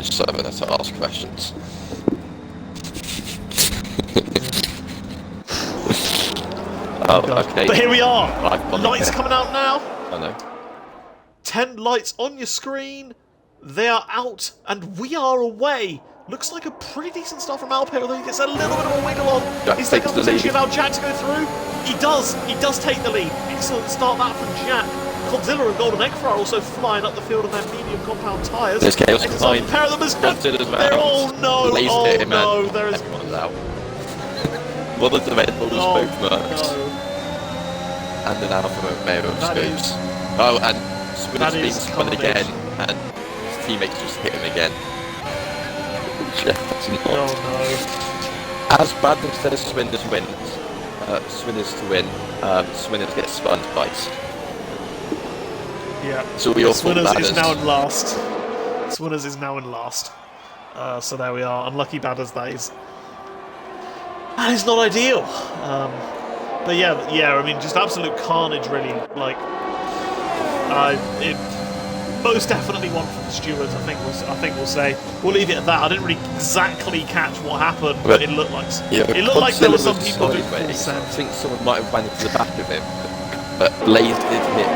server to ask questions. Oh, okay. But here we are! Lights coming out now! I know. 10 lights on your screen. They are out, and we are away. Looks like a pretty decent start from Alpine, although he gets a little bit of a wiggle on. He's taking the position about Jack to go through. He does take the lead. Excellent start that from Jack. Godzilla and Golden Egg Fry also flying up the field on their medium compound tyres. There's Chaos behind. Pair of them is oh no, there is... Everyone's out. One of the Red Bulls both murked. No. And an Alpha Romeo scopes. Oh, and Spinner's being spun again, and his teammates just hit him again. That's not. Oh no. As bad as says Swinners wins, Swinners to win, Swinners get spun twice. Yeah. So we all Swinners is now in last. Swinners is now in last. So there we are. Unlucky badders, that is. That is not ideal. But yeah, I mean, just absolute carnage, really. Like, it most definitely one from the stewards. I think we'll say. We'll leave it at that. I didn't really exactly catch what happened, but it looked like there were some people doing full send. I think someone might have ran into the back of him, but Blaze did hit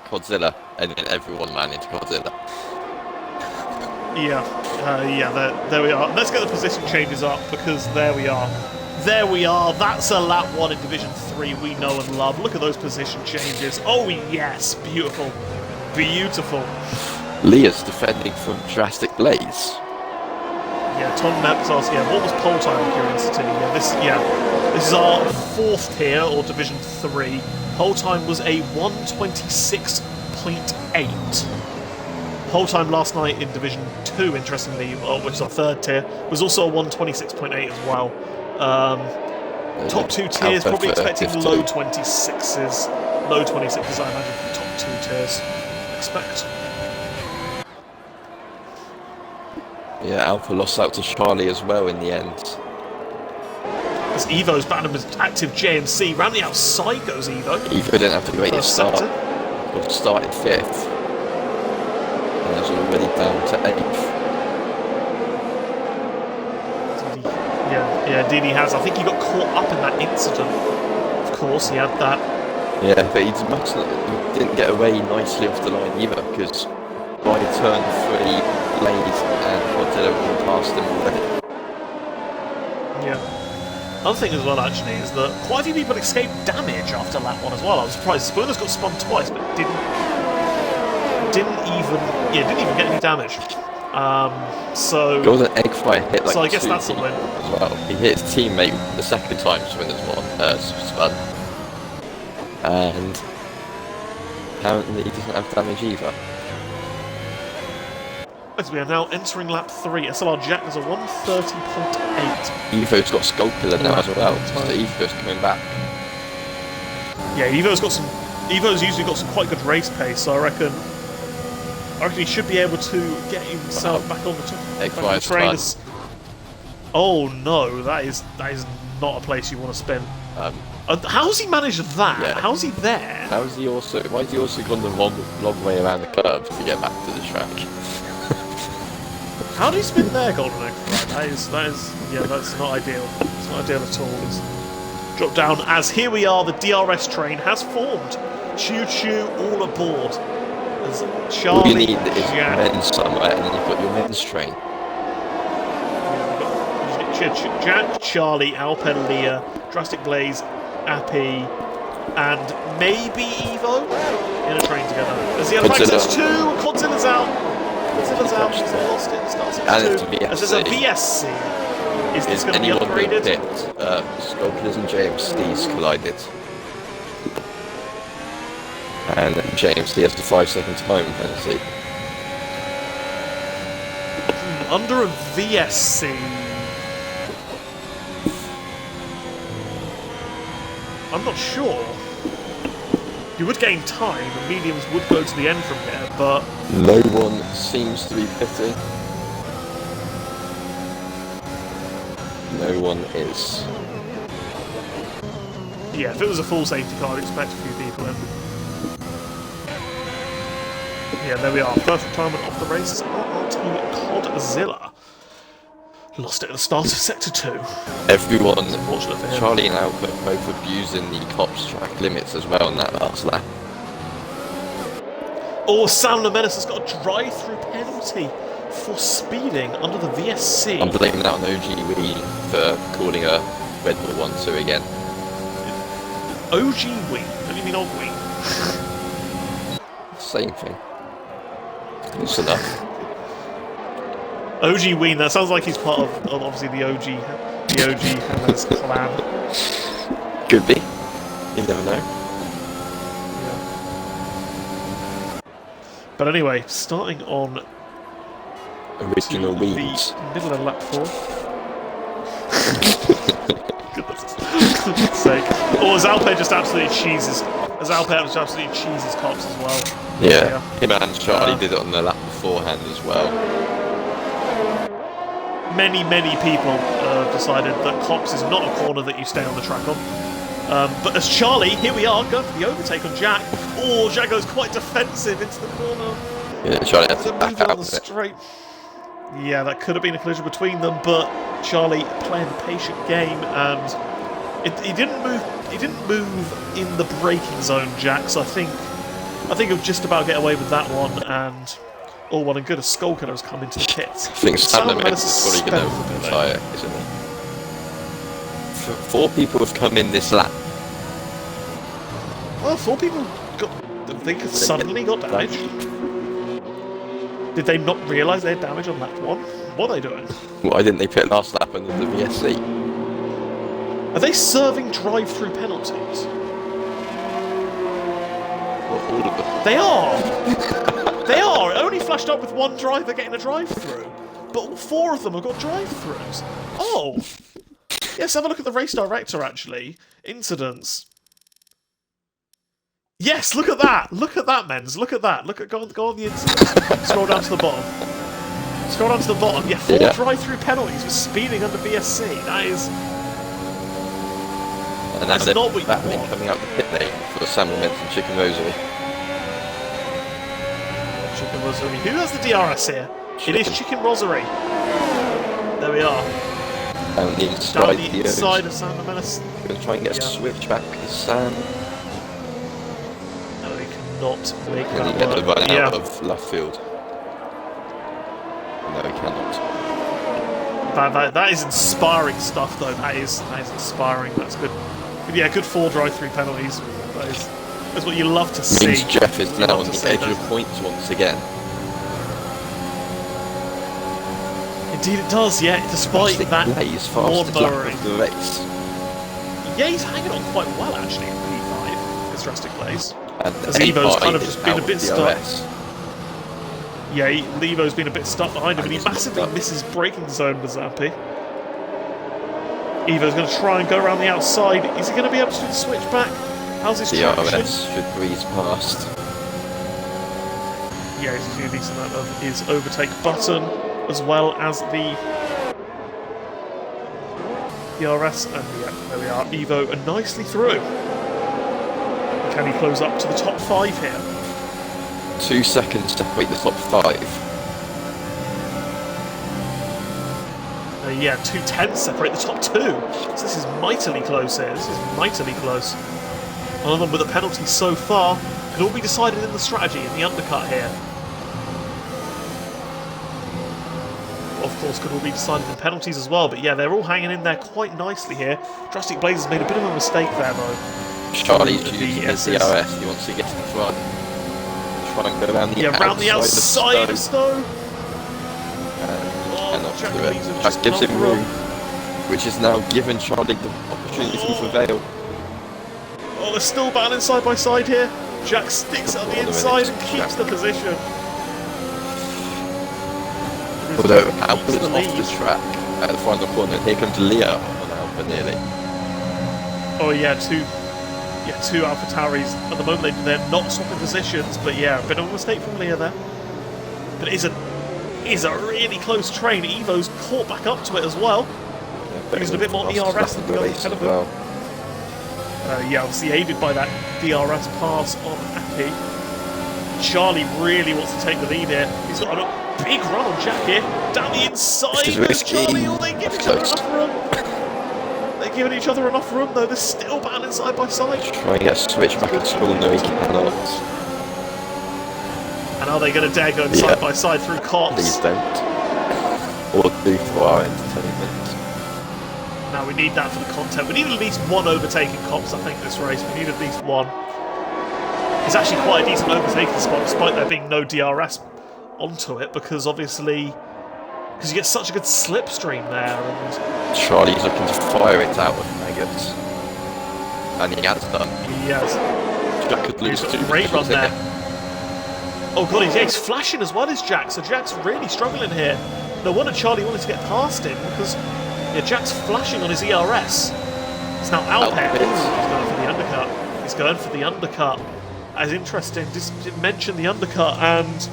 Godzilla, and then everyone ran into Godzilla. Yeah, there we are. Let's get the position changes up, because there we are. There we are. That's a lap 1 in Division 3 we know and love. Look at those position changes. Oh yes, beautiful. Beautiful. Leah's defending from Drastic Blaze. Yeah, Tom Mepps asks, what was pole time curiosity? This is our 4th tier, or Division 3. Pole time was a 1:26.8. Pole time last night in Division 2, interestingly, which is our 3rd tier, was also a 1:26.8 as well. Top 2 tiers, probably expecting low 26s. Low 26s, I imagine, from top 2 tiers. Expect. Yeah, Alpha lost out to Charlie as well in the end. As Evo's batting him as active JMC. Round the outside goes Evo. Evo didn't have to wait his start. Or started 5th. And was already down to 8th. Yeah, indeed he has. I think he got caught up in that incident. Of course, he had that. Yeah, but he didn't get away nicely off the line either, because by turn 3, Blaze and Godzilla were past him already. Yeah. Other thing as well, actually, is that quite a few people escaped damage after lap 1 as well. I was surprised. Spooner's got spun twice, but didn't even get any damage. So Golden Egg Fry hit like so I guess 2 that's a win as well. He hit his teammate the second time Spinner's spun, and apparently he doesn't have damage either. As we are now entering lap 3, SLR Jack is a 1:30.8. Evo's got Sculptor now as well, so Evo's coming back. Yeah, Evo's usually got some quite good race pace, so I reckon he should be able to get himself back on the train. Oh no, that is not a place you want to spin. How's he managed that? Yeah. How's he there? Why has he also gone the long way around the curve to get back to the track? How do you spin there, Golden Egg? That is that's not ideal. It's not ideal at all. It's dropped down as here we are. The DRS train has formed. Choo choo, all aboard. As Charlie, all you need is men's somewhere, and then you've got your men's train. Jack, Charlie, Alpen, Leah, Drastic Blaze, Appy, and maybe Evo in a train together. As the other access 2, Godzilla's out. Godzilla's out. She's lost it. Starts at 2. As there's a VSC. Is this going to be upgraded? Sculptors and JMC's collided. And JMC has the 5-second time penalty. Under a VSC. I'm not sure. You would gain time, and mediums would go to the end from here, but... No one seems to be pitting. No one is. Yeah, if it was a full safety car, I'd expect a few people in. Yeah, there we are. First retirement of the race is our team Codzilla. Lost it at the start of Sector 2. Everyone, Unfortunate for him. Charlie and Albert both abusing the cops track limits as well in that last lap. Oh, Sam Menace has got a drive-through penalty for speeding under the VSC. I'm blaming that on OG Wee for calling a Red Bull 1-2 again. OG Wee? Don't you mean old Wee? Same thing. Close enough. OG Ween, that sounds like he's part of obviously the OG Hammers clan. Could be. You never know. Yeah. But anyway, starting on Original Weeds. the middle of lap 4. Goodness sake. Oh, Zalpe just absolutely cheeses. Zalpe just absolutely cheeses cops as well. Yeah, him and Charlie did it on the lap beforehand as well. Many people decided that cops is not a corner that you stay on the track on. But as Charlie, here we are, going for the overtake on Jack. Oh, Jack goes quite defensive into the corner. Yeah, Charlie had to back out on the straight. Yeah, that could have been a collision between them, but Charlie playing the patient game, and he didn't move. He didn't move in the braking zone, Jack. So I think he'll just about get away with that one. And all well and good, a Skull Killer has come into the pits. I think Sam Mendes is probably going to retire, isn't he? 4 people have come in this lap. Well, 4 people suddenly got damaged. Did they not realise they had damage on lap 1? What are they doing? Why didn't they pit last lap under the VSC? Are they serving drive-through penalties? Well, all of them. They are! They are! It only flashed up with 1 driver getting a drive-through. But all 4 of them have got drive-throughs. Oh! Yes, have a look at the race director, actually. Incidents. Yes, look at that! Look at that, Menz. Look at that. Go on the incidents. Scroll down to the bottom. Scroll down to the bottom. Yeah, 4 drive-through penalties for speeding under VSC. That is... And that's not what you want. Coming up the pit lane for Samuel Menton Chicken Rosary. Chicken Rosary. Who has the DRS here? It is Chicken Rosary. There we are. Down the inside, of Sam Menace. We're going to try and get a switch back with Sam. No, he cannot make Can that he get work. the run out of left field? No, he cannot. That is inspiring stuff, though. That is inspiring. That's good. But yeah, good 4 drive-through penalties. That's what you love to see. Means Jeff is now on the edge of points once again. Indeed it does, yeah, despite that lawnmowering. The race. Yeah, he's hanging on quite well, actually, in P5, his drastic place. And as Evo's kind of just been a bit stuck. DRS. Yeah, Evo's been a bit stuck behind him, and he massively misses braking zone with Zampi. Evo's going to try and go around the outside. Is he going to be able to do the switch back? How's his traction? DRS should breeze past. Yeah, he's using a decent amount of his overtake button, as well as the DRS, and yeah, there we are. Evo nicely through. Can he close up to the top 5 here? 2 seconds to separate the top 5. Yeah, 2/10 separate the top 2. So this is mightily close here. This is mightily close. One of them with a penalty so far could all be decided in the strategy, in the undercut here. Of course, could all be decided in penalties as well. But yeah, they're all hanging in there quite nicely here. Drastic Blazers made a bit of a mistake there, though. Charlie's using his DRS. He wants to get in front. Try and go around the outside. Around the outside of Stowe. That gives him room, which is now given Charlie the opportunity to prevail. Oh, they're still battling side by side here. Jack sticks on the inside and keeps the position. Although Alpha's off the track at the final corner, here comes Leah on Alpha nearly. Oh yeah, two AlphaTauris. At the moment they're not swapping positions, but yeah, a bit of a mistake from Leah there. But it is a really close train. Evo's caught back up to it as well. Using a bit more ERS than the other ahead of him. Yeah, obviously aided by that DRS pass on Appy. Charlie really wants to take the lead here. He's got a big run on Jack here. Down the inside goes Charlie. Oh, they give each other enough room. They're giving each other enough room, though. They're still battling side by side. Trying to get a switch back at school. No, he cannot. And are they going to dare go side by side through cops? Please don't. Or do for our entertainment. Now we need that for the content. We need at least one overtaking cops, I think, this race. We need at least one. It's actually quite a decent overtaking spot, despite there being no DRS onto it, because obviously, because you get such a good slipstream there. And Charlie's looking to fire it out with maggots, and he has done. He has. Jack could lose two. Great run there. Oh god, he's flashing as well as Jack, so Jack's really struggling here. No wonder Charlie wanted to get past him, because Jack's flashing on his ERS. It's now Alpet. He's going for the undercut. He's going for the undercut. As interesting, just mention the undercut, and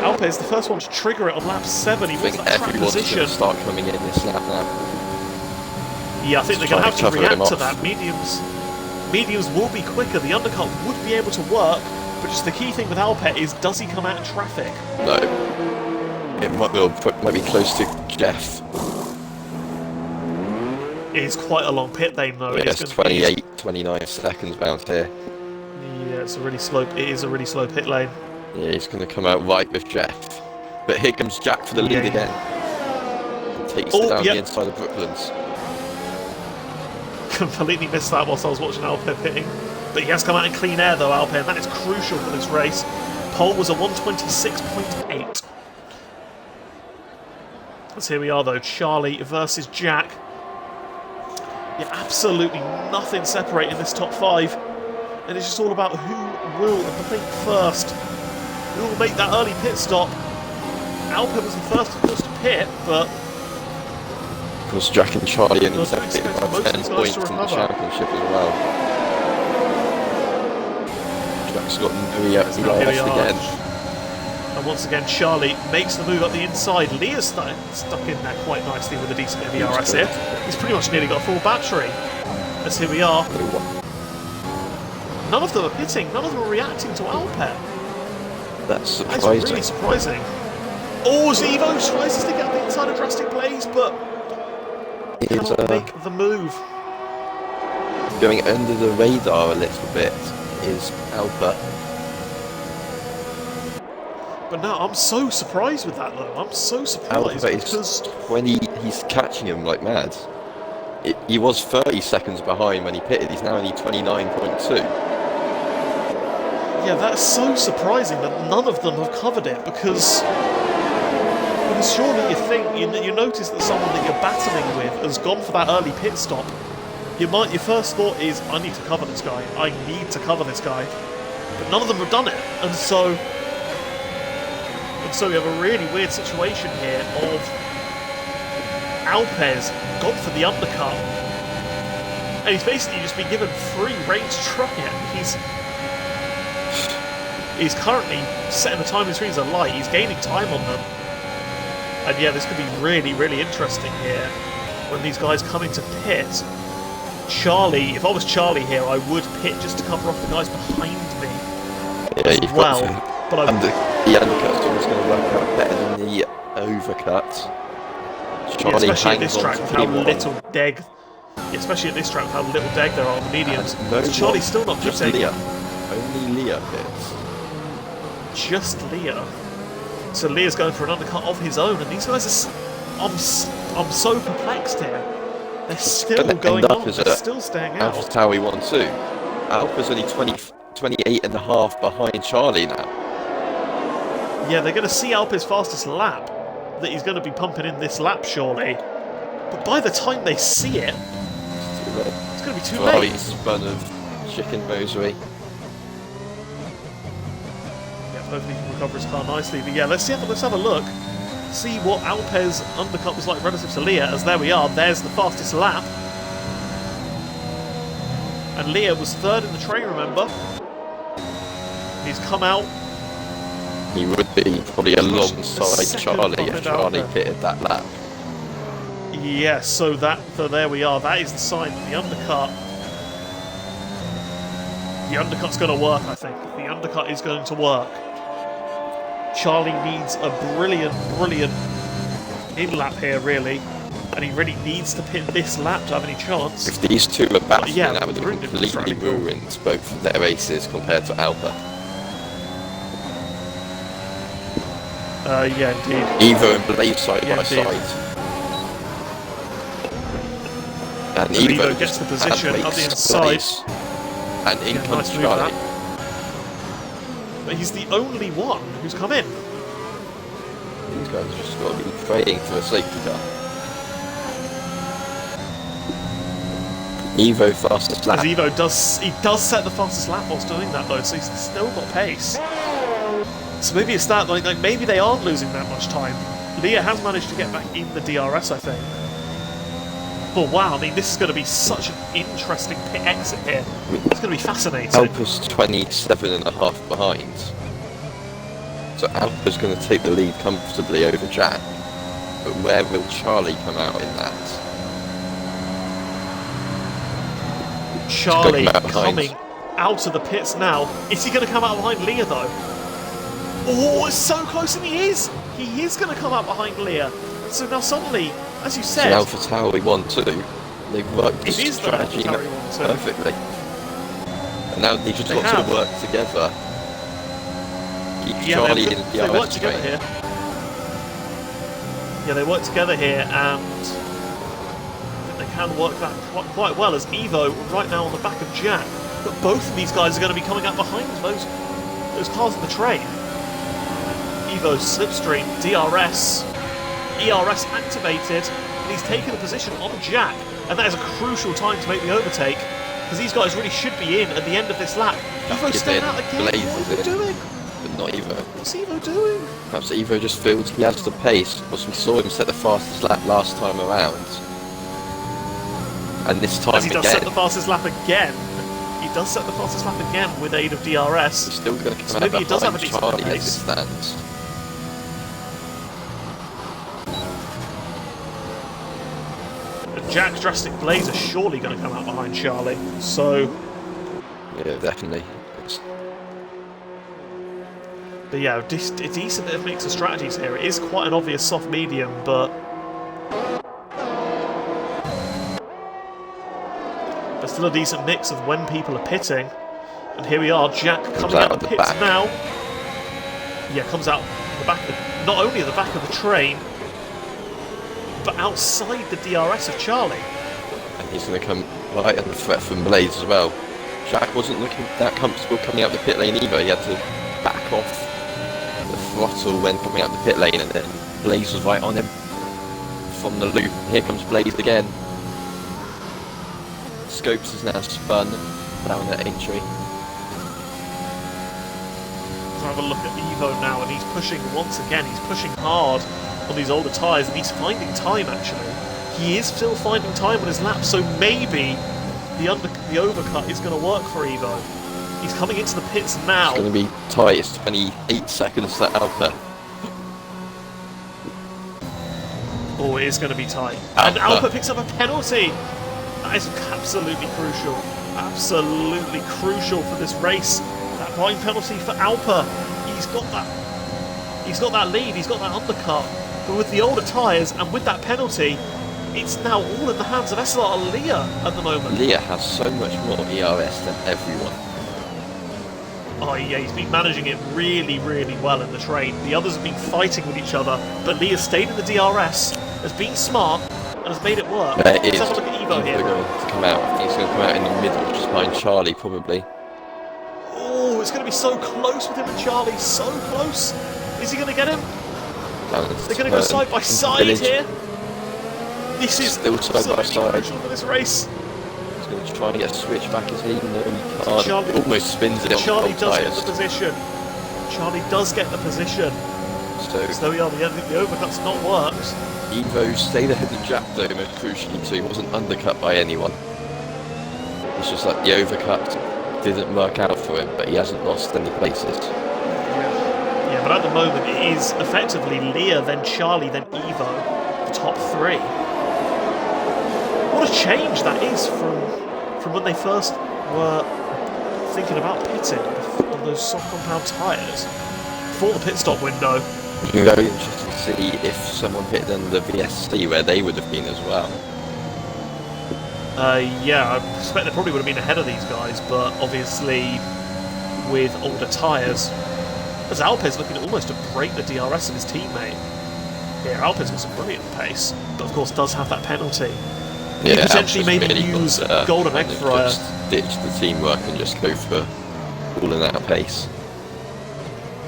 Alpet is the first one to trigger it on lap 7. He wants that track position. Going to start coming in this lap now. Yeah, I think they're going to have to react to that. Mediums will be quicker. The undercut would be able to work, but just the key thing with Alpet is, does he come out in traffic? No. It might be close to Jeff. It is quite a long pit lane, though. Yeah, it's 28, 29 seconds bound here. Yeah, it's a really slow. It is a really slow pit lane. Yeah, he's going to come out right with Jeff. But here comes Jack for the lead again. Takes it down the inside of Brooklands. Completely missed that whilst I was watching Alpet pitting. But he has come out in clean air, though, Alpet, and that is crucial for this race. Pole was a 126.8. So here we are, though. Charlie versus Jack. Yeah, absolutely nothing separating this top 5. And it's just all about who will blink first. Who will make that early pit stop. Alpet was the first, of course, to pit, but... Of course, Jack and Charlie only separated by 10 points in the championship as well. Jack's got no DRS again. And once again, Charlie makes the move up the inside. Leah's stuck in there quite nicely with a decent bit of DRS here. He's pretty much nearly got a full battery. As here we are. None of them are pitting. None of them are reacting to Alpet. That's surprising. That's really surprising. Oh, Zevo tries to get up the inside of Drastic Blaze, but cannot make the move. Going under the radar a little bit is Alpet. But no, I'm so surprised with that, though. I'm so surprised because when he's catching him like mad. He was 30 seconds behind when he pitted. He's now only 29.2. Yeah, that's so surprising that none of them have covered it, because surely you think you notice that someone that you're battling with has gone for that early pit stop. Your first thought is, I need to cover this guy. I need to cover this guy. But none of them have done it, and so we have a really weird situation here of Alpez gone for the undercut, and he's basically just been given free rein to try it. He's currently setting the timing screens alight. He's gaining time on them, and yeah, this could be really, really interesting here when these guys come into pit. Charlie, if I was Charlie here, I would pit just to cover off the guys behind me. Yeah, you've got to. But the undercut's always going to work out better than the overcut. Charlie, especially at this track with how little deg. Especially at this track with how little deg there are on the mediums. Charlie's still not just pitting. Leah. Only Leah pits. Just Leah. So Leah's going for an undercut of his own, and these guys are. I'm so perplexed here. They're still going on. They're still staying out. Alpha's how we want to. Alpha's only 28 and a half behind Charlie now. Yeah, they're going to see Alpha's fastest lap. That he's going to be pumping in this lap, surely. But by the time they see it, it's going to be too late. Oh, he's spun of chicken rosary. Yeah, hopefully he can recover his car nicely. But yeah, let's have a look. See what Alpez's undercut was like relative to Leah, as there we are. There's the fastest lap. And Leah was third in the train, remember? He's come out. He would be probably alongside Charlie if Charlie pitted that lap. Yes, so there we are. That is the sign that the undercut The undercut's going to work, I think. The undercut is going to work. Charlie needs a brilliant in-lap here, really. And he really needs to pit this lap to have any chance. If these two are battling, yeah, that would have completely ruined both of their races compared to Alba. Yeah, indeed. Evo and Blaze side by side. And Evo gets the position on the inside. And in comes Charlie. But he's the only one who's come in. These guys have just got to be praying for a safety car. Evo fastest lap. As Evo does set the fastest lap whilst doing that though, so he's still got pace. So maybe it's that, like maybe they aren't losing that much time. Leah has managed to get back in the DRS, I think. But wow, I mean, this is going to be such an interesting pit exit here. It's going to be fascinating. Alpa's 27.5 behind. So Alpa's going to take the lead comfortably over Jack. But where will Charlie come out in that? Charlie coming out of the pits now. Is he going to come out behind Leah though? Oh, it's so close, and he is! He is going to come out behind Leah. So now suddenly, as you said... Alpha Tauri 1-2. They've worked the strategy perfectly. And now they just got to work together. Keep Charlie in the DRS train. Here. Yeah, they work together here, and they can work that quite well, as Evo right now on the back of Jack. But both of these guys are going to be coming up behind those cars in the train. Evo's slipstream, DRS, ERS activated, and he's taken a position on Jack, and that is a crucial time to make the overtake, because these guys really should be in at the end of this lap. Evo's staying out again. What is he doing? But not Evo. What's Evo doing? Perhaps Evo just feels he has the pace, because we saw him set the fastest lap last time around. And this time he does set the fastest lap again. He does set the fastest lap again with aid of DRS. He's still going to come so out maybe he does have a decent Charlie pace. as it stands. Jack's Drastic Blaze is surely going to come out behind Charlie, so... Yeah, definitely. But yeah, a decent bit of mix of strategies here. It is quite an obvious soft medium, but... There's still a decent mix of when people are pitting. And here we are, Jack coming out of the pits now. Yeah, comes out the back of the, not only at the back of the train, but outside the DRS of Charlie. And he's going to come right under threat from Blaze as well. Jack wasn't looking that comfortable coming out the pit lane either. He had to back off the throttle when coming out the pit lane, and then Blaze was right on him from the loop. Here comes Blaze again. Scopes is now spun down at entry. Let's have a look at Evo now, and he's pushing once again. He's pushing hard on these older tyres, and he's finding time actually. He is still finding time on his lap, so maybe the overcut is going to work for Evo. He's coming into the pits now. It's going to be tight, it's 28 seconds to Alpha. Oh, it is going to be tight. And Alpha picks up a penalty! That is absolutely crucial. Absolutely crucial for this race. That blind penalty for Alpha. He's got that lead, he's got that undercut. But with the older tyres and with that penalty, it's now all in the hands of SLR Leah at the moment. Leah has so much more ERS than everyone. Oh yeah, he's been managing it really, really well in the train. The others have been fighting with each other, but Leah stayed in the DRS, has been smart, and has made it work. Let's have a look at Evo here. Going to come out. I think he's going to come out in the middle, just behind Charlie probably. Oh, it's going to be so close with him and Charlie, so close. Is he going to get him? They're going to go side by side here. This is still side by side. Crucial for this race. He's going to try and get a switch back as he can't. Charlie, almost spins it on Charlie the does tyres. get the position. Charlie does get the position. So we are. The overcut's not worked. Evo stayed ahead of Jack though, most crucially, so he wasn't undercut by anyone. It's just like the overcut didn't work out for him, but he hasn't lost any places. Yeah, but at the moment it is effectively Leah, then Charlie, then Evo, the top three. What a change that is from when they first were thinking about pitting on those soft compound tyres before the pit stop window. It'd be very interesting to see if someone pitted under the VSC where they would have been as well. Yeah, I suspect they probably would have been ahead of these guys, but obviously with older tyres, as Alpe's looking almost to break the DRS of his teammate. Yeah, Alpe's got some brilliant pace, but of course does have that penalty. Yeah, he potentially maybe really use got, Golden Egg Fryer. Just ditch the teamwork and just go for falling out of pace.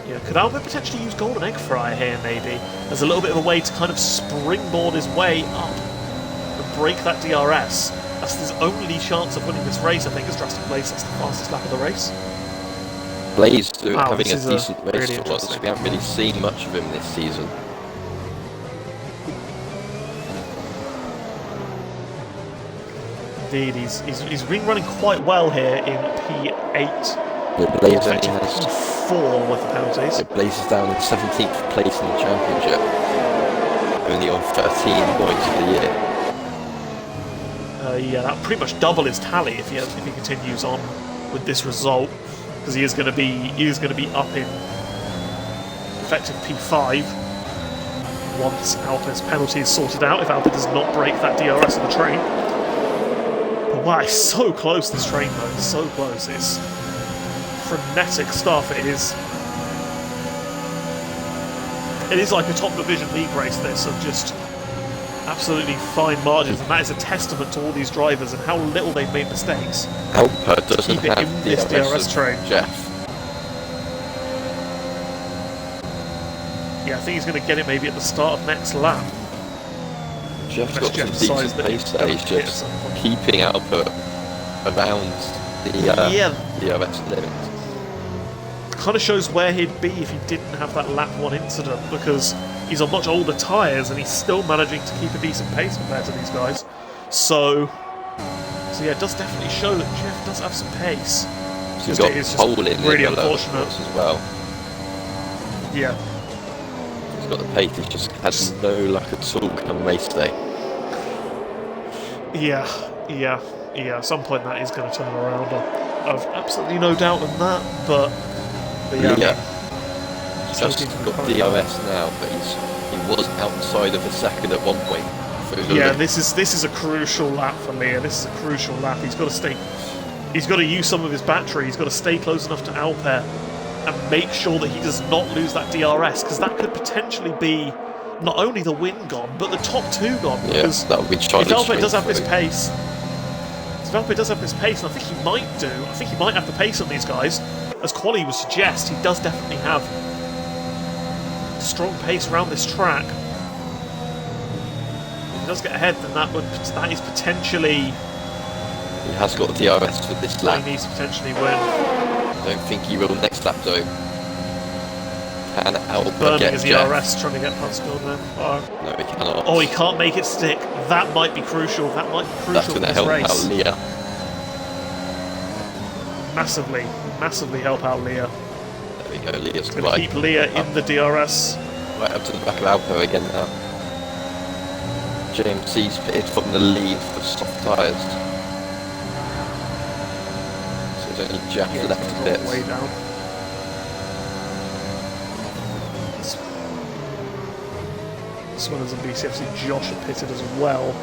Yeah, could Alpe potentially use Golden Egg Fryer here maybe as a little bit of a way to kind of springboard his way up and break that DRS? That's his only chance of winning this race, I think, as Drastic Blaze. That's the fastest lap of the race. Blaze Wow, having this a is decent race really for once. We haven't really seen much of him this season. Indeed, he's been running quite well here in P8. Yeah, Blaze only has P4 with the penalties. Blaze is down in 17th place in the championship, only on 13 points for the year. Yeah, that pretty much double his tally if he continues on with this result, because he is going to be up in effective P5 once Alpe's penalty is sorted out. If Alpe does not break that DRS of the train, but wow, it's so close. This train though, it's so close. It's frenetic stuff. It is like a top division league race. This of just absolutely fine margins, and that is a testament to all these drivers and how little they've made mistakes. Alpe doesn't Keep it have in the this DRS train. Jeff. Yeah, I think he's going to get it maybe at the start of next lap. Jeff's got Jeff some decides decent that pace he's there. He's gonna hit just at some point. keeping Alpe around the DRS limit. Kind of shows where he'd be if he didn't have that lap 1 incident, because he's on much older tyres and he's still managing to keep a decent pace compared to these guys. So yeah, it does definitely show that Jeff does have some pace. So he's got pole in really the unfortunate as well. Yeah. He's got the pace, he's just had no luck at all come race day. Yeah. At some point that is going to turn around. I've absolutely no doubt in that, but yeah. Just got DRS now, but he was outside of a second at one point. Yeah, this is a crucial lap for Leah. This is a crucial lap. He's got to use some of his battery. He's got to stay close enough to Alpe and make sure that he does not lose that DRS, because that could potentially be not only the win gone, but the top 2 gone. Because that would be if Alpe does have this pace, and I think he might have the pace on these guys, as quality would suggest. He does definitely have strong pace around this track. If he does get ahead, then that is potentially. He has got DRS for this lap. He needs to potentially win. I don't think he will next lap though. Can Alpe Burning get his Jeff? ERS trying to get past Golden. No, he cannot. Oh, he can't make it stick. That might be crucial. That might be crucial That's for going to this help race. out Leah. Massively help out Leah. There we go, Leah's Going to keep Leah in the DRS. Right up to the back of Alpe again now. JMC's pitted from the lead for soft tyres. So there's only Jeff left a bit. Way down. Swinners and BCFC Josh are pitted as well.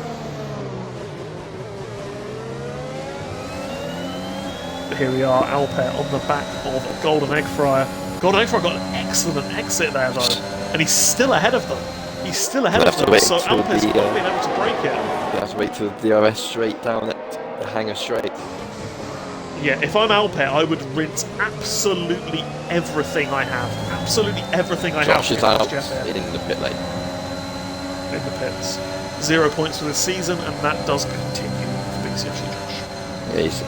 But here we are, Alpe on the back of Golden Egg Fryer. Golden Egg Fryer got an excellent exit there though, and he's still ahead of them. So Alpe's not been able to break it. You have to wait till the DRS straight down at the hangar straight. Yeah, if I'm Alpe, I would rinse absolutely everything I have. Josh is out in the pit lane. In the pits. 0 points for this season, and that does continue for BCFC Josh.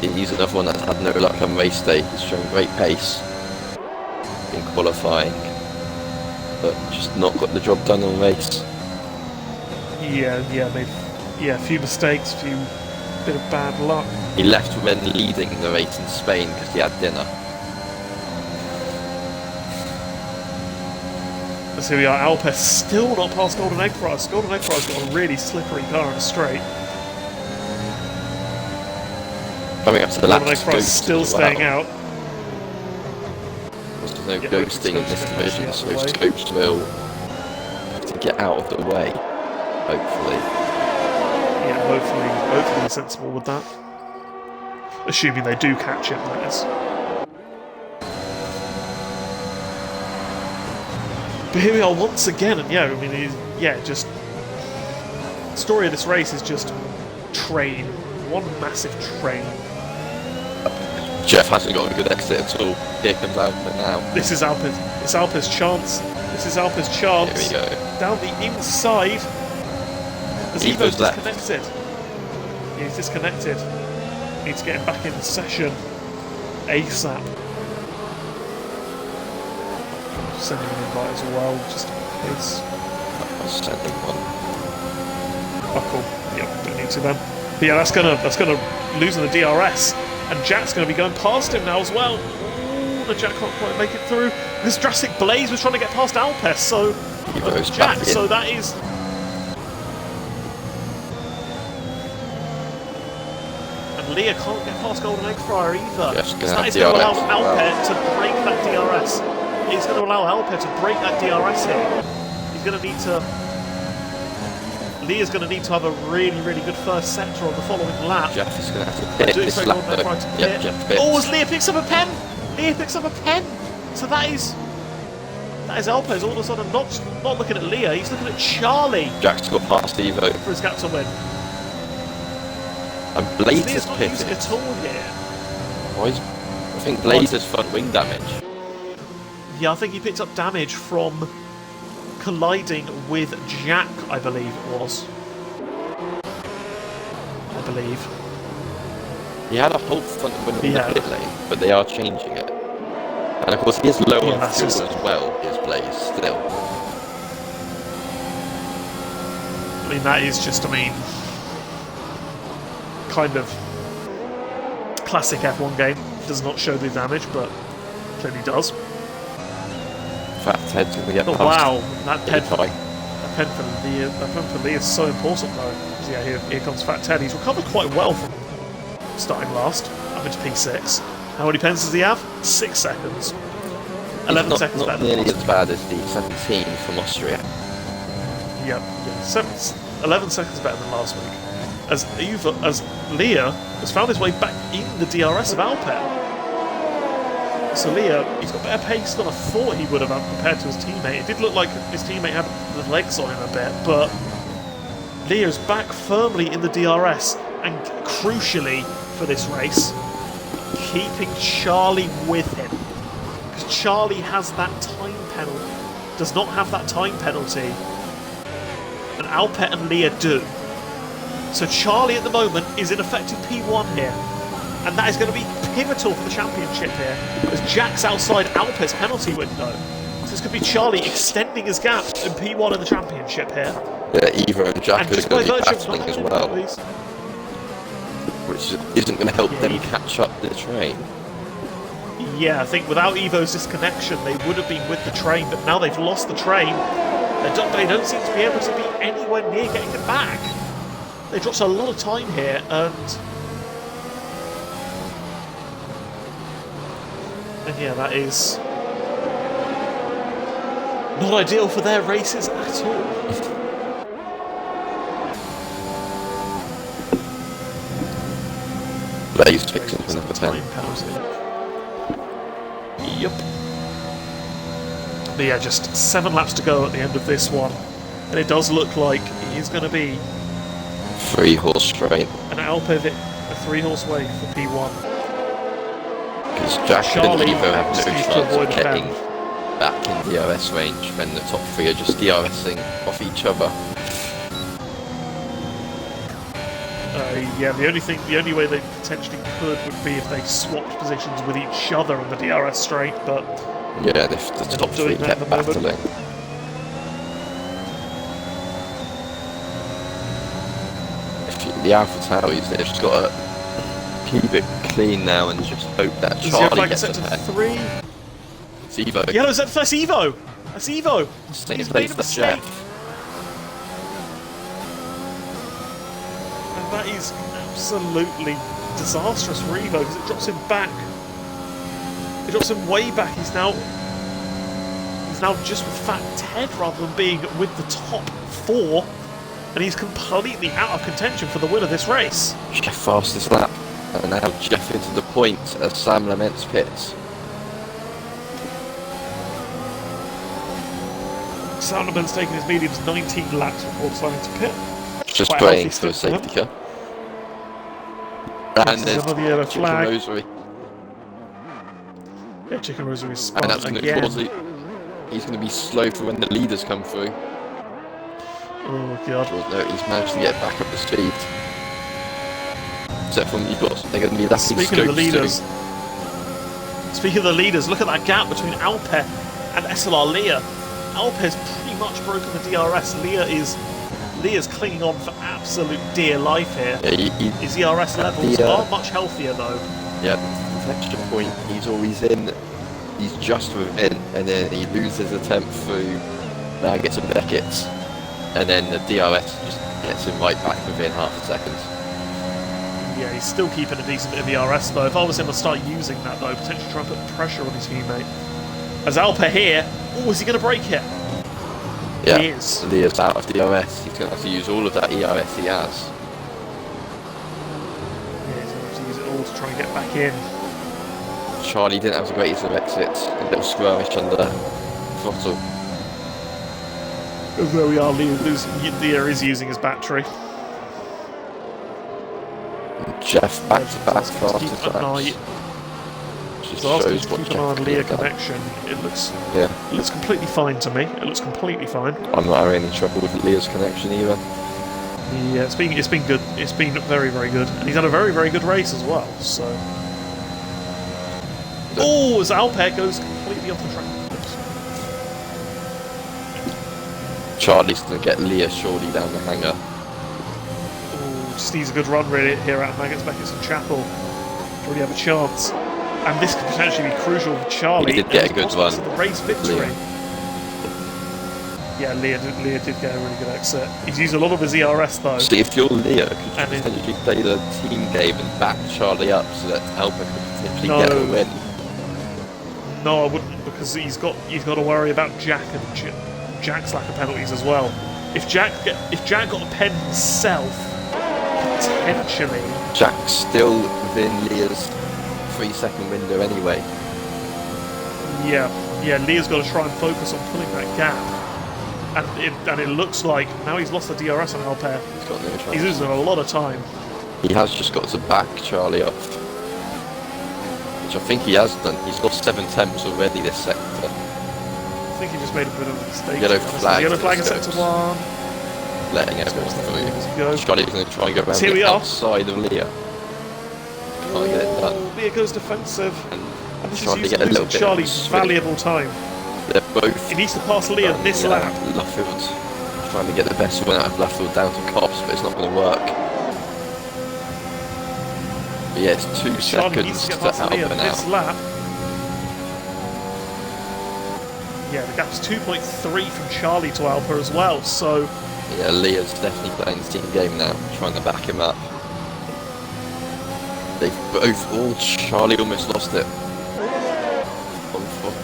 Yeah, he's another one that's had no luck on race day. He's shown great pace in qualifying, but just not got the job done on race. A few mistakes, bit of bad luck. He left when leading the race in Spain because he had dinner. So here we are, Alpe still not past Golden Egg Fry's. Golden Egg Fry's got a really slippery car in a straight. Coming up to the lap. Golden Egg Fry's still staying out. no Yeah, ghosting in this division, so Scopes will have to get out of the way, hopefully. Yeah, hopefully sensible with that. Assuming they do catch him, that is. But here we are once again, and yeah, I mean, just... The story of this race is just train. One massive train. Jeff hasn't got a good exit at all. Here comes Alpha now. This is Alpa's. It's Alpa's chance. This is Alpa's chance. Here we go. Down the inside. As Evo's disconnected. He's disconnected. Needs to get him back in session. ASAP. Sending an invite as well, just in case. I'll send him one. Oh, cool. Yep, don't need to then. But yeah, that's gonna lose in the DRS. And Jack's going to be going past him now as well. Ooh, the Jack can't quite make it through. This Jurassic Blaze was trying to get past Alpes, so... Jack, so that is... And Leah can't get past Golden Egg Fryer either. So that is going to allow Alpes to break that DRS. It's going to allow Alpes to break that DRS here. He's going to need to... Leah's going to need to have a really, really good first sector on the following lap. Jeff is going to have to pit this lap though. Yep, Jeff pits. Oh, as Leah picks up a pen! Leah picks up a pen! So that is Alpes all of a sudden not looking at Leah, he's looking at Charlie. Jack's got past Evo. For his gap to win. And Blaze is not pitting. At all here. I think Blaze has front wing damage. Yeah, I think he picked up damage from colliding with Jack, I believe it was. I believe. He had a whole front wing in the pit lane, but they are changing it. And of course he is low on fuel as well, is Blaze, still. I mean, that is just, kind of classic F1 game. Does not show the damage, but clearly does. Fat Ted's going to get past. Wow, that pen for Lee is so important though. Yeah, here comes Fat Ted. He's recovered quite well from starting last, up into P6. How many pens does he have? 6 seconds. 11 seconds better than nearly as bad as the 17 from Austria. Yep, 11 seconds better than last week. As Leah has found his way back in the DRS of Alpine. So Leah, he's got better pace than I thought he would have compared to his teammate. It did look like his teammate had the legs on him a bit, but Leah's back firmly in the DRS, and crucially for this race, keeping Charlie with him. Because Charlie has that time penalty, does not have that time penalty, and Alpet and Leah do. So Charlie at the moment is in effective P1 here. And that is going to be pivotal for the championship here, as Jack's outside Alpes penalty window. So this could be Charlie extending his gap in P1 in the championship here. Yeah, Evo and Jack are going to be battling as well, which isn't going to help them catch up the train. Yeah, I think without Evo's disconnection, they would have been with the train, but now they've lost the train. They don't seem to be able to be anywhere near getting it back. They dropped a lot of time here, and yeah, that is not ideal for their races at all. Blaze fixing for number 10. Yep. But yeah, just 7 laps to go at the end of this one. And it does look like it is going to be 3-horse straight. An Alpivot, a 3-horse way for P1. Because Jack and Evo have no chance of getting back in DRS range when the top 3 are just DRSing off each other. Yeah, the only way they potentially could would be if they swapped positions with each other in the DRS straight, but yeah, if the top 3 kept battling. The Alpha Tauris, they've just got to keep it clean now and just hope that Charlie gets a pen. 3. It's Evo. Yeah, that's Evo. That's Evo. He's made a mistake. And that is absolutely disastrous for Evo because it drops him back. It drops him way back. He's now now just with Fat Ted rather than being with the top 4, and he's completely out of contention for the win of this race. Jeff fastest lap, and now Jeff into the point as Sam laments pits. Sam Lament's taking his mediums 19 laps before deciding to pit. Just Quite praying healthy for a stint for safety him. car. Yes, And there's there's another yellow Chicken flag. Rosary. Yeah, Chicken Rosary spun And that's going to again. cause it. He's going to be slow for when the leaders come through. Oh god. Well, no, he's managed to get back up to speed. Except from they're going to be lacking Speaking of the scopes leaders, soon. speaking of the leaders, look at that gap between Alpe and SLR Leah. Alpe's pretty much broken the DRS. Leah's clinging on for absolute dear life here. Yeah, His ERS levels are much healthier though. Yeah, the extra point, he's always in. He's just within, and then he loses attempt through. Now gets some Beckett's, and then the DRS just gets him right back within half a second. Yeah, he's still keeping a decent bit of ERS though. If I was him, I'd start using that though, potentially try and put pressure on his teammate. As Alpe here, oh, is he going to break it? Yeah, he is. Leah's out of DRS. He's going to have to use all of that ERS he has. Yeah, he's going to have to use it all to try and get back in. Charlie didn't have the greatest of exits. A little skirmish under throttle. There we are, Leah is using his battery. Jeff back to back fastest Keep an eye. laps. Just So shows keep what an Jeff eye on can Leah do. connection. It looks Yeah, completely fine to me. It looks completely fine. I'm not having any trouble with Leah's connection either. Yeah, it's been good. It's been very, very good, and he's had a very, very good race as well. So, oh, as Alpe goes completely off the track. Charlie's going to get Leah surely down the hangar. Oh, just needs a good run really here at Maggots, Beckett's and Chapel. Really have a chance, and this could potentially be crucial for Charlie. He did get a and his good prospects run. of the race victory. Leah. Yeah, Leah did get a really good exit. He's used a lot of his ERS though. See, if you're Leah, could you And it- potentially play the team game and back Charlie up so that Alpa could potentially No. get a win? No, I wouldn't, because he's got to worry about Jack and Jack's lack of penalties as well. If Jack got a pen himself, potentially. Jack's still within Leah's 3-second window anyway. Yeah, Leah's got to try and focus on pulling that gap. And it looks like now he's lost the DRS on Alper. He's got no chance. He's losing a lot of time. He has just got to back Charlie up, which I think he has done. He's lost 7 temps already this sector. I think he just made a bit of a mistake. Yellow to be honest. flag Yellow for flag in the sector scopes. 1. Letting everyone Let's go. through. Charlie's going to try and go around Here we the are. outside of Leah. Can't get it done. Leah goes defensive. And And this trying to is get a little using bit of Charlie's swing. valuable time. They're both. He needs to pass Leah this lap. Luffield's trying to get the best one out of Luffield down to Cops, but it's not going to work. But yeah, it's 2 Charlie needs seconds to get to past Leah Alba this now. lap. Yeah, the gap's 2.3 from Charlie to Alpa as well, so Yeah, Leah's definitely playing the team game now, trying to back him up. They've both all. Charlie almost lost it.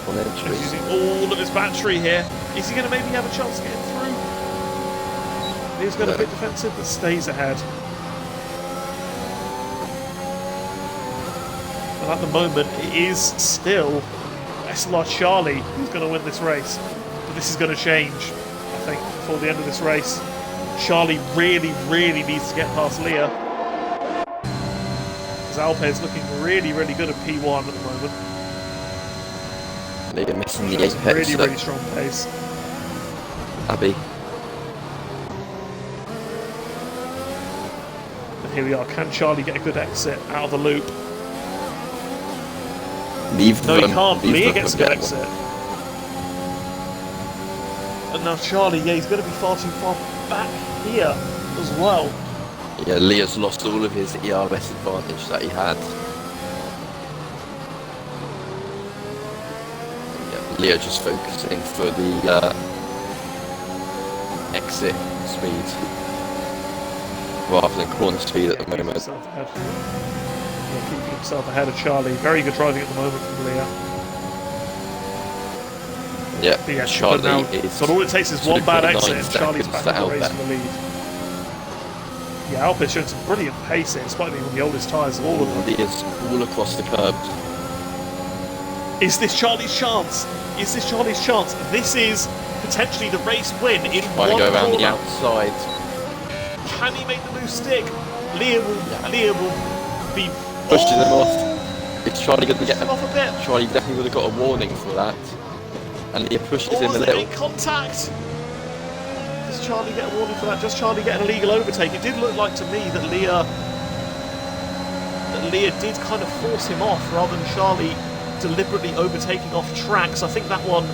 On he's entry. using all of his battery here. Is he going to maybe have a chance of getting through? He's got a bit defensive, but stays ahead. And at the moment, it is still SLR Charlie who's going to win this race. But this is going to change, I think, before the end of this race. Charlie really, really needs to get past Leah. Because Alpe is looking really, really good at P1 at the moment. Leah missing the Shows apex. really, really strong pace. Abby. And here we are. Can Charlie get a good exit out of the loop? Leave No, he them. can't. Leave Leah them gets a and good get one. exit. And now Charlie, yeah, he's going to be far too far back here as well. Yeah, Leah's lost all of his ERS advantage that he had. Yeah, Leah just focusing for the exit speed rather than corner speed at the Keeping moment. himself ahead. Yeah, keeping himself ahead of Charlie. Very good driving at the moment from Leah. Yeah, But yeah, Charlie now, is. but all it takes is sort one of bad 29 exit and Charlie's seconds back to in the race Albert. for the lead. Yeah, Alpe's showing some brilliant pace here, despite being one of the oldest tyres of all of them. He is all across the curbs. Is this Charlie's chance? Is this Charlie's chance? This is potentially the race win in Trying one to go around corner. the outside. Can he make the move stick? Leah will be Pushing them off. Is Charlie going to get off a bit. Charlie definitely would have got a warning for that. And he pushes him a They little. make contact? Does Charlie get a warning for that? Does Charlie get an illegal overtake? It did look like to me that Leah did kind of force him off rather than Charlie deliberately overtaking off tracks. I think that one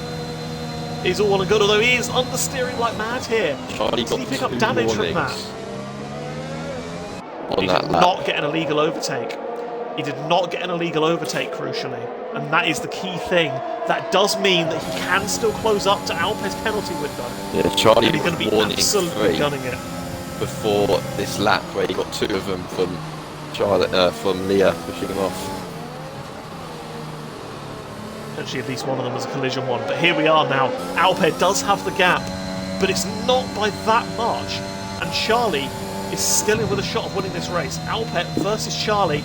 is all well and good, although he is understeering like mad here. Charlie Did got he pick up 2 damage from warnings that? on He that did lap. not get an illegal overtake. He did not get an illegal overtake, crucially. And that is the key thing. That does mean that he can still close up to Alpe's penalty window. Yeah, Charlie And he's going to be warning absolutely 3 gunning it. before this lap where he got 2 of them from from Leah pushing him off. Actually, at least one of them was a collision one. But here we are now. Alpe does have the gap, but it's not by that much. And Charlie is still in with a shot of winning this race. Alpe versus Charlie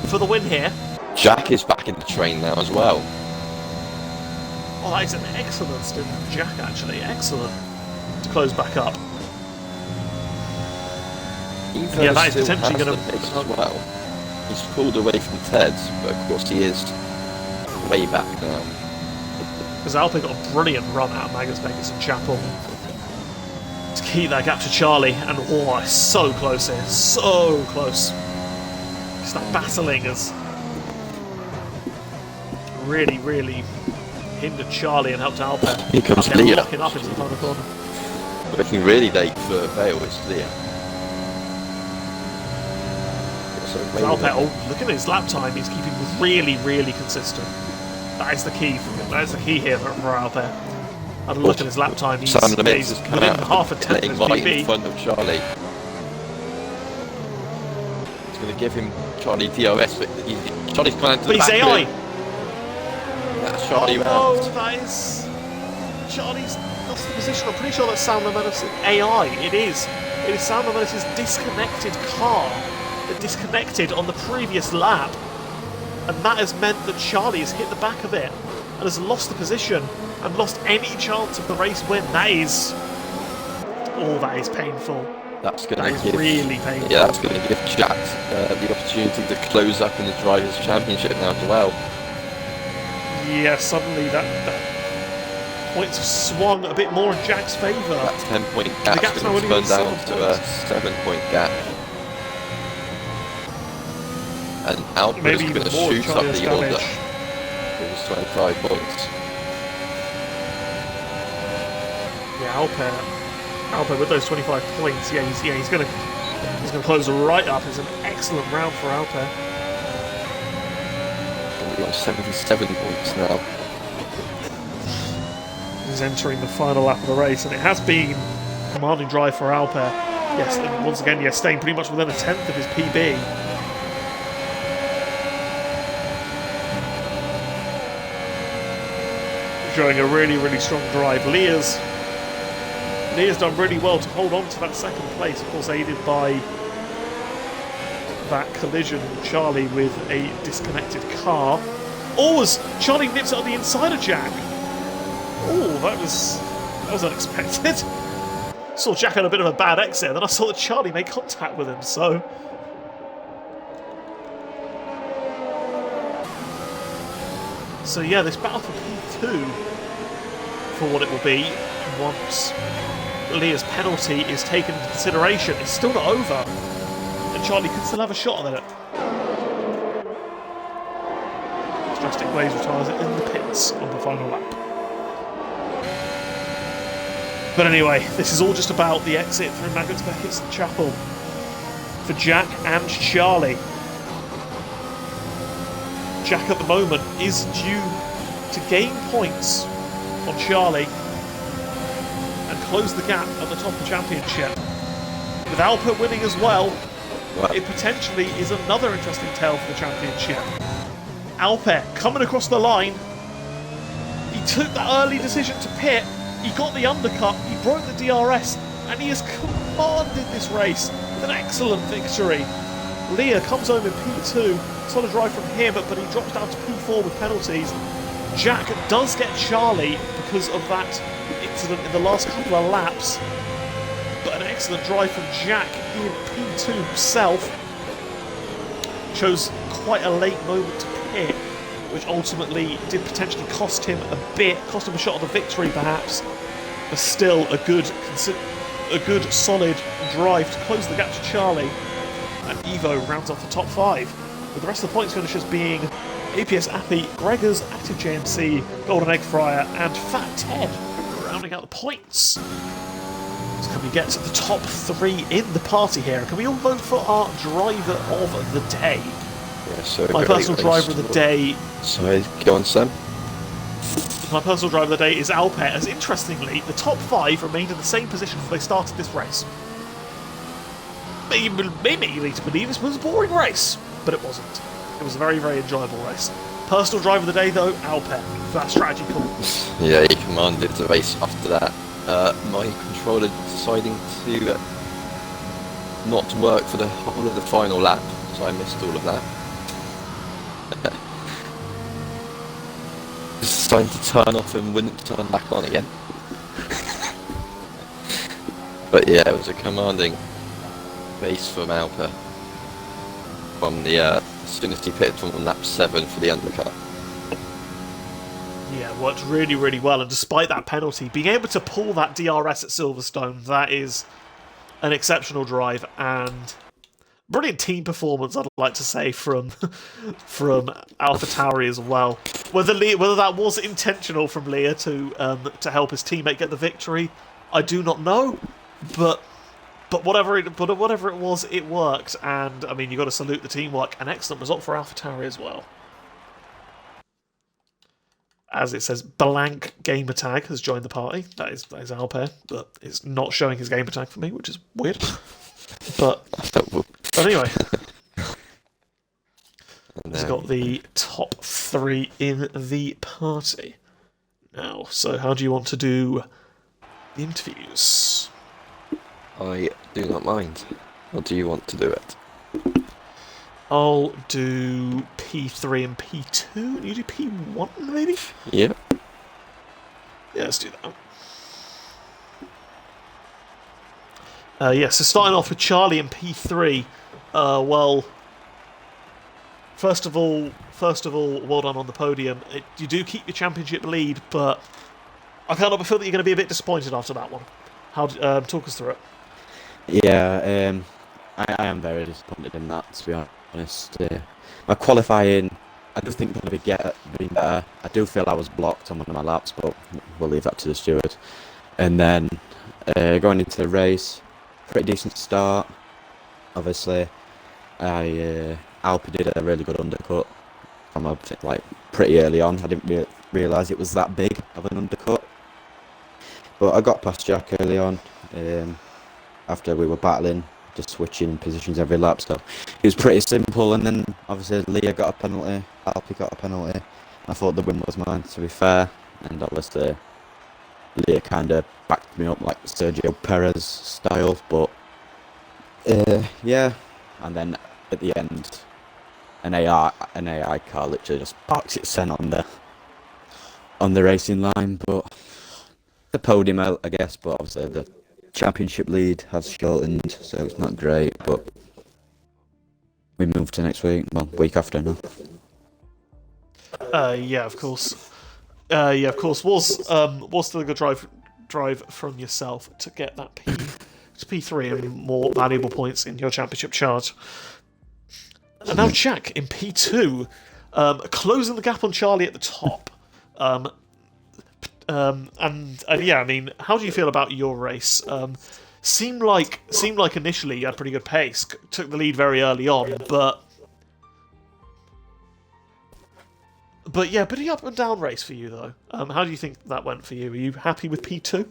for the win here. Jack is back in the train now as well. Oh, that is an excellent stint from Jack, actually. Excellent. To close back up. Evo Yeah, that is still potentially has gonna- the pace as well. He's pulled away from Ted's, but of course he is way back now. Because Alpe got a brilliant run out of Magus Vegas and Chapel to keep that gap to Charlie. And oh, it's so close here. So close. Just that battling has really, really hindered Charlie and helped Alpe. Here comes Alpe Leah. locking up into the final corner. Looking really late for Vale, it's Leah. So Alpe, oh, look at his lap time. He's keeping really, really consistent. That is the key. That is the key here for Alpe. And look at his lap time. He's, Sam Lamets he's has come within out half a tenth of his right in PB. front of Charlie. He's going to give him Charlie DRS, but Charlie's coming out to But the he's back AI. of him. That's Charlie Oh, round. that is... Charlie's lost the position. I'm pretty sure that's Sam Lamets' AI. It is. It is Sam Lamets' disconnected car that disconnected on the previous lap. And that has meant that Charlie has hit the back of it and has lost the position and lost any chance of the race win. That is... Oh, that is painful. That's going That to is give really painful. Yeah, that's going to give Jack the opportunity to close up in the Drivers' Championship now as well. Yeah, suddenly that points have swung a bit more in Jack's favour. That 10-point gap's gap's now going to only turn only down 7 to a points. 7-point gap. And Albert is Maybe going to even more if shoot up Charlie has the order. damage. It was 25 points. Yeah, Alpe with those 25 points. Yeah, he's going to close right up. It's an excellent round for Alpe. We're on 77 points now. He's entering the final lap of the race, and it has been a commanding drive for Alpe. Yes, and once again, yes, staying pretty much within a tenth of his PB. Showing a really, really strong drive. Leah's done really well to hold on to that second place, of course aided by that collision with Charlie with a disconnected car. Oh, as Charlie nips it on the inside of Jack. Oh, that was unexpected. Saw Jack had a bit of a bad exit, then I saw that Charlie made contact with him, so... So yeah, this battle for P2, for what it will be, once Leah's penalty is taken into consideration, it's still not over. And Charlie could still have a shot at it. Drastic Ways retires it in the pits on the final lap. But anyway, this is all just about the exit through Maggotts Beckett's Chapel for Jack and Charlie. Jack at the moment is due to gain points on Charlie and close the gap at the top of the championship. With Alpe winning as well, it potentially is another interesting tale for the championship. Alpe coming across the line. He took that early decision to pit, he got the undercut, he broke the DRS, and he has commanded this race with an excellent victory. Leah comes home in P2, solid drive from him, but he drops down to P4 with penalties. Jack does get Charlie because of that incident in the last couple of laps, but an excellent drive from Jack in P2 himself. Chose quite a late moment to pit, which ultimately did potentially cost him a bit, cost him a shot at the victory perhaps, but still a good solid drive to close the gap to Charlie. And Evo rounds off the top 5, with the rest of the points finishers being APS Appy, Gregors, Active JMC, Golden Egg Fryer, and Fat Ted rounding out the points. So can we get to the top 3 in the party here? Can we all vote for our driver of the day? Yeah, so my personal driver of the day... Sorry, go on, Sam. My personal driver of the day is Alpet, as interestingly, the top 5 remained in the same position before they started this race. Made me lead to believe this was a boring race, but it wasn't. It was a very, very enjoyable race. Personal driver of the day, though, Alpet, for that strategy call. Yeah, he commanded the race after that. My controller deciding to not work for the whole of the final lap, so I missed all of that. Deciding to turn off and wouldn't turn back on again. But yeah, it was a commanding race from Alpa. From the as soon as he pitted from lap 7 for the undercut. Yeah, worked really, really well, and despite that penalty, being able to pull that DRS at Silverstone, that is an exceptional drive and brilliant team performance, I'd like to say, from AlphaTauri as well. Whether that was intentional from Leah to help his teammate get the victory, I do not know, but whatever it was, it worked, and I mean, you got to salute the teamwork. An excellent result for AlphaTauri as well. As it says, blank gamertag has joined the party. That is Alper, but it's not showing his gamertag for me, which is weird. But anyway, he's got the top 3 in the party now. So how do you want to do the interviews? I do not mind. Or do you want to do it? I'll do P3 and P2. You do P1, maybe? Yep. Yeah, let's do that. So starting off with Charlie in P3. Well, first of all, well done on the podium. You do keep your championship lead, but I can't help but feel that you're going to be a bit disappointed after that one. How talk us through it? Yeah, I am very disappointed in that, to be honest. My qualifying, I do think could have been better. I do feel I was blocked on one of my laps, but we'll leave that to the steward. And then going into the race, pretty decent start. Obviously, Alpha did a really good undercut from pretty early on. I didn't realise it was that big of an undercut, but I got past Jack early on. After we were battling, just switching positions every lap, so it was pretty simple. And then obviously Leah got a penalty, Alpi got a penalty. I thought the win was mine, to be fair, and obviously Leah kind of backed me up like Sergio Perez style, but yeah. And then at the end, an AI car literally just parks its scent on the racing line, but the podium out, I guess. But obviously the championship lead has shortened, so it's not great, but we move to next week, week after now. Yeah, of course. Was still a good drive from yourself to get that P3 and more valuable points in your championship charge. And now Jack in P2, closing the gap on Charlie at the top. And yeah, I mean, how do you feel about your race? Seemed like initially you had pretty good pace, took the lead very early on, but yeah, pretty up and down race for you though. How do you think that went for you? Are you happy with P2?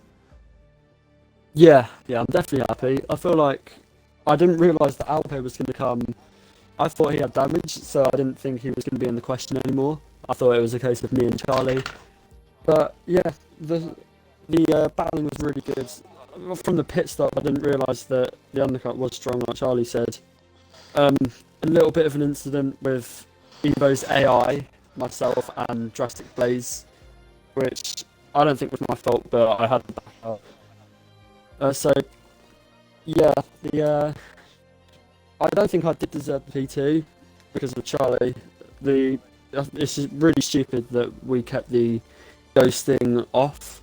Yeah, I'm definitely happy. I feel like I didn't realise that Alpe was going to come. I thought he had damage, so I didn't think he was going to be in the question anymore. I thought it was a case of me and Charlie. But yeah, the battling was really good. From the pit stop, I didn't realise that the undercut was strong, like Charlie said. A little bit of an incident with Evo's AI, myself, and Drastic Blaze, which I don't think was my fault, but I had to back up. So yeah, I don't think I did deserve the P2 because of Charlie. It's just really stupid that we kept the ghosting off,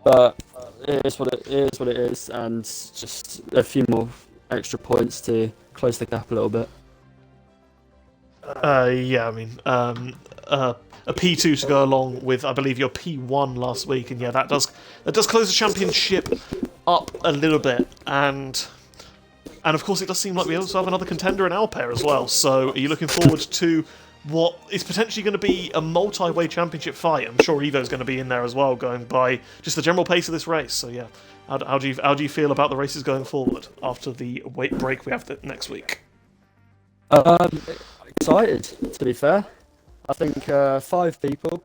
but it is what it is, and just a few more extra points to close the gap a little bit. Yeah, I mean, a P2 to go along with, I believe, your P1 last week, and yeah, that does close the championship up a little bit, and of course it does seem like we also have another contender in Alpair as well. So, are you looking forward to what is potentially going to be a multi-way championship fight? I'm sure Evo's going to be in there as well, going by just the general pace of this race. So yeah, how do you feel about the races going forward after the weight break we have next week? Excited, to be fair. I think 5 people.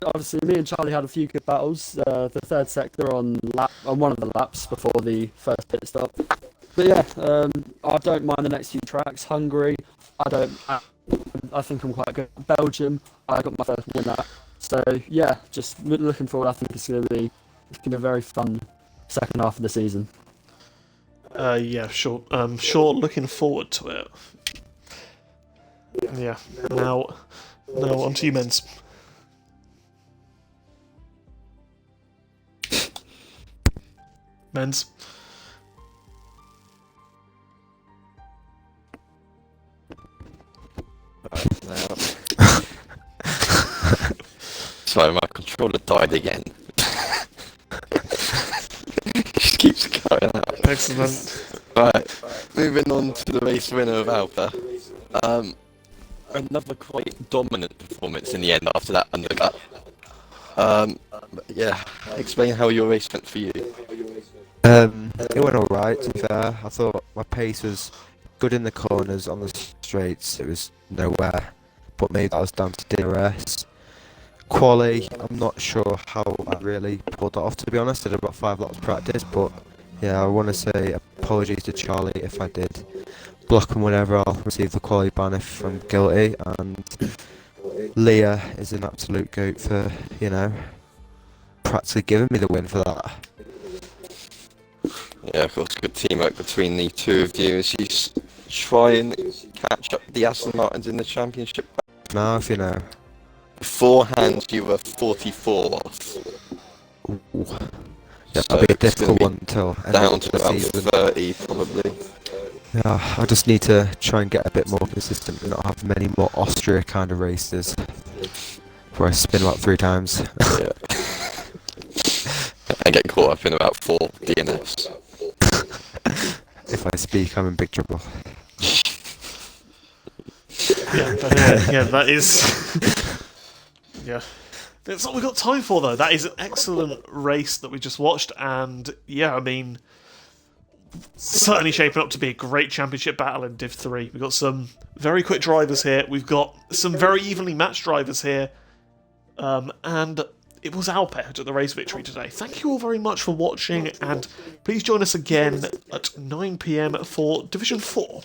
Obviously, me and Charlie had a few good battles. The third sector on one of the laps before the first pit stop. But yeah, I don't mind the next few tracks. Hungary, I think I'm quite good. Belgium, I got my first win at. So yeah, just looking forward. I think it's gonna be a very fun second half of the season. Yeah, sure. Sure. Looking forward to it. Yeah. Now on to you, men's. Men's. Sorry, my controller died again. Just keeps going out. Excellent. Right, moving on to the race winner of Alpha. Another quite dominant performance in the end after that undercut. Yeah, explain how your race went for you. It went alright, to be fair. I thought my pace was good in the corners, on the straights it was nowhere, but maybe that was down to DRS. Quali, I'm not sure how I really pulled that off, to be honest. I did about 5 laps of practice, but yeah, I want to say apologies to Charlie if I did block and whatever. I'll receive the quali ban if I'm guilty, and Leah is an absolute goat for, practically giving me the win for that. Yeah, of course, good teamwork between the two of you as you try and catch up the Aston Martins in the championship. Now, if you know. Beforehand, you were 44 off. Ooh. Yeah, that'll be a difficult one until down to the about season. 30, probably. Yeah, I just need to try and get a bit more consistent and not have many more Austria kind of races where I spin about 3 times. Yeah. And get caught up in about 4 DNFs. If I speak, I'm in big trouble. Yeah, but yeah, that is. Yeah. That's all we've got time for, though. That is an excellent race that we just watched, and yeah, I mean, certainly shaping up to be a great championship battle in Div 3. We've got some very quick drivers here, we've got some very evenly matched drivers here, and it was Alpair who took the race victory today. Thank you all very much for watching, and please join us again at 9 PM for Division 4.